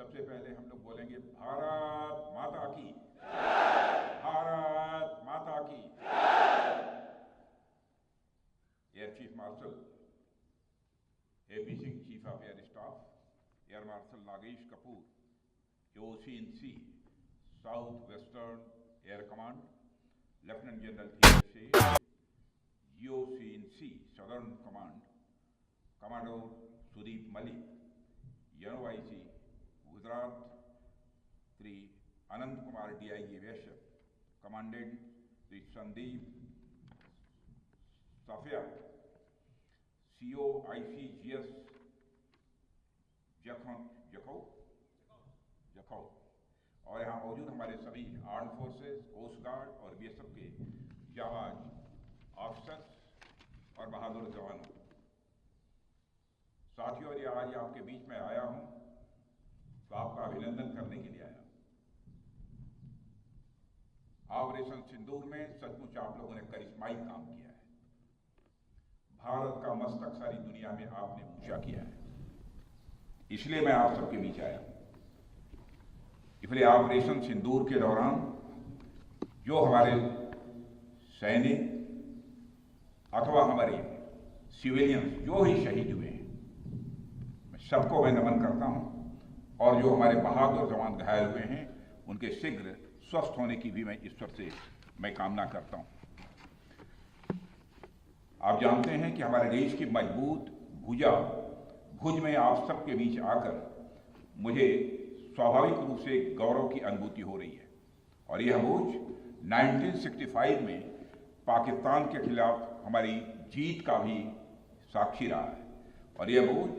सबसे पहले हम लोग बोलेंगे भारत माता की, भारत माता की। Air chief marshal AP Singh, chief of air staff, air marshal Nagesh Kapoor, OC&C south western air command, lieutenant general Dheeraj Sheikh, GOC&C southern command, commander Sudeep Malik, NOIC Gujarat, Shri Anant Kumar DIG Vaishya, commandant Shri Sandeep Safia, COICGS Jakhau, और यहाँ मौजूद हमारे सभी आर्म फोर्सेस, कोस्ट गार्ड और BSF के जाबाज ऑफिसर्स और बहादुर जवानों। साथियों, ये आज आपके बीच में आया हूं तो आपका अभिनंदन करने के लिए आया। ऑपरेशन सिंदूर में सचमुच आप लोगों ने करिश्माई काम किया है। भारत का मस्तक सारी दुनिया में आपने ऊंचा किया है, इसलिए मैं आप सबके बीच आया। इसलिए ऑपरेशन सिंदूर के दौरान जो हमारे सैनिक अथवा हमारे सिविलियंस जो ही शहीद हुए हैं, मैं सबको मैं नमन करता हूं, और जो हमारे बहादुर जवान घायल हुए हैं उनके शीघ्र स्वस्थ होने की भी मैं ईश्वर से मैं कामना करता हूं। आप जानते हैं कि हमारे देश की मजबूत भुज में आप सबके बीच आकर मुझे स्वाभाविक रूप से गौरव की अनुभूति हो रही है। और यह भुज 1965 में पाकिस्तान के खिलाफ हमारी जीत का भी साक्षी रहा है, और यह भुज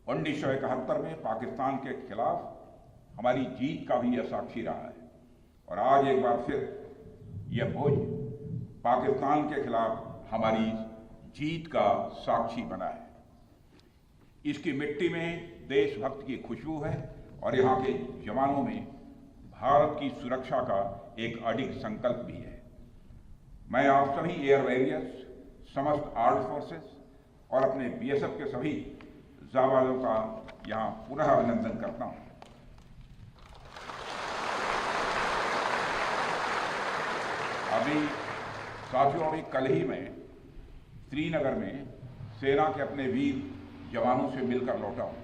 1971 में पाकिस्तान के खिलाफ हमारी जीत का भी यह साक्षी रहा है। और आज एक बार फिर यह भुज पाकिस्तान के खिलाफ हमारी जीत का साक्षी बना है। इसकी मिट्टी में देशभक्त की खुशबू है, और यहाँ के जवानों में भारत की सुरक्षा का एक अडिग संकल्प भी है। मैं आप सभी एयर वॉरियर्स, समस्त आर्म्ड फोर्सेस और अपने BSF के सभी जाबाजों का यहाँ पुनः अभिनंदन करता हूँ। अभी कल ही मैं श्रीनगर में सेना के अपने वीर जवानों से मिलकर लौटा हूँ,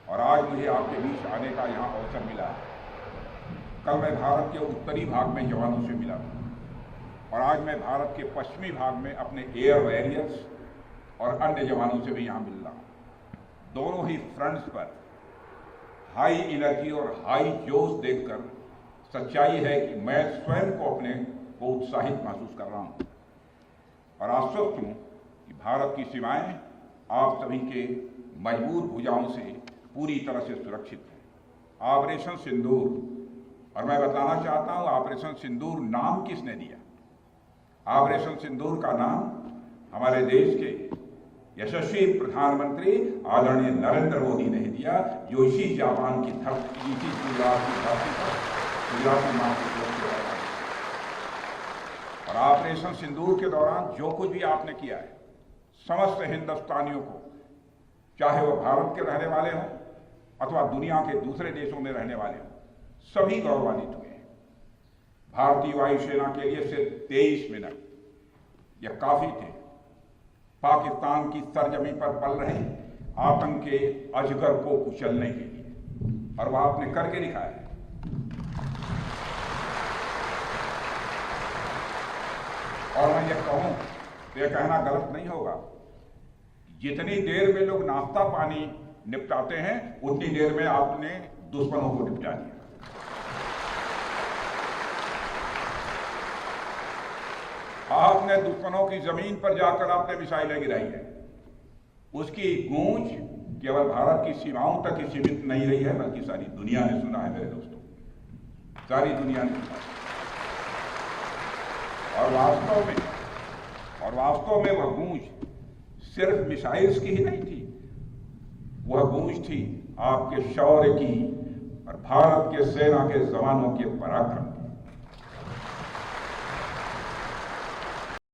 और आज मुझे आपके बीच आने का यहाँ अवसर मिला है। कल मैं भारत के उत्तरी भाग में जवानों से मिला था, और आज मैं भारत के पश्चिमी भाग में अपने एयर वॉरियर्स और अन्य जवानों से भी यहाँ मिल रहा हूँ। दोनों ही फ्रंट्स पर हाई एनर्जी और हाई जोश देखकर सच्चाई है कि मैं स्वयं को अपने को उत्साहित महसूस कर रहा हूँ, और आश्वस्त हूँ कि भारत की सीमाएं आप सभी के मजबूत भुजाओं से पूरी तरह से सुरक्षित है। ऑपरेशन सिंदूर, और मैं बताना चाहता हूं ऑपरेशन सिंदूर नाम किसने दिया? ऑपरेशन सिंदूर का नाम हमारे देश के यशस्वी प्रधानमंत्री आदरणीय नरेंद्र मोदी ने दिया, जो इसी जापान की धरती, इसी गुजरात की धरती पर गुजराती मां की और ऑपरेशन सिंदूर के दौरान जो कुछ भी आपने किया है, समस्त हिंदुस्तानियों को, चाहे वो भारत के रहने वाले हों अथवा दुनिया के दूसरे देशों में रहने वाले हों, सभी गौरवान्वित हुए हैं। भारतीय वायुसेना के लिए सिर्फ 23 मिनट यह काफी थे पाकिस्तान की सरजमी पर पल रहे आतंक के अजगर को कुचलने के लिए, और वह आपने करके दिखाया है। और मैं यह कहूं तो यह कहना गलत नहीं होगा, जितनी देर में लोग नाश्ता पानी निपटाते हैं उतनी देर में आपने दुश्मनों को निपटा दिया। आपने दुश्मनों की जमीन पर जाकर आपने मिसाइलें गिराई है। उसकी गूंज केवल भारत की सीमाओं तक ही सीमित नहीं रही है, बल्कि सारी दुनिया ने सुना है मेरे दोस्तों, सारी दुनिया ने सुना। और वास्तव में वह गूंज सिर्फ मिसाइल्स की ही नहीं थी, वह गूंज थी आपके शौर्य की और भारत के सेना के जवानों के पराक्रम।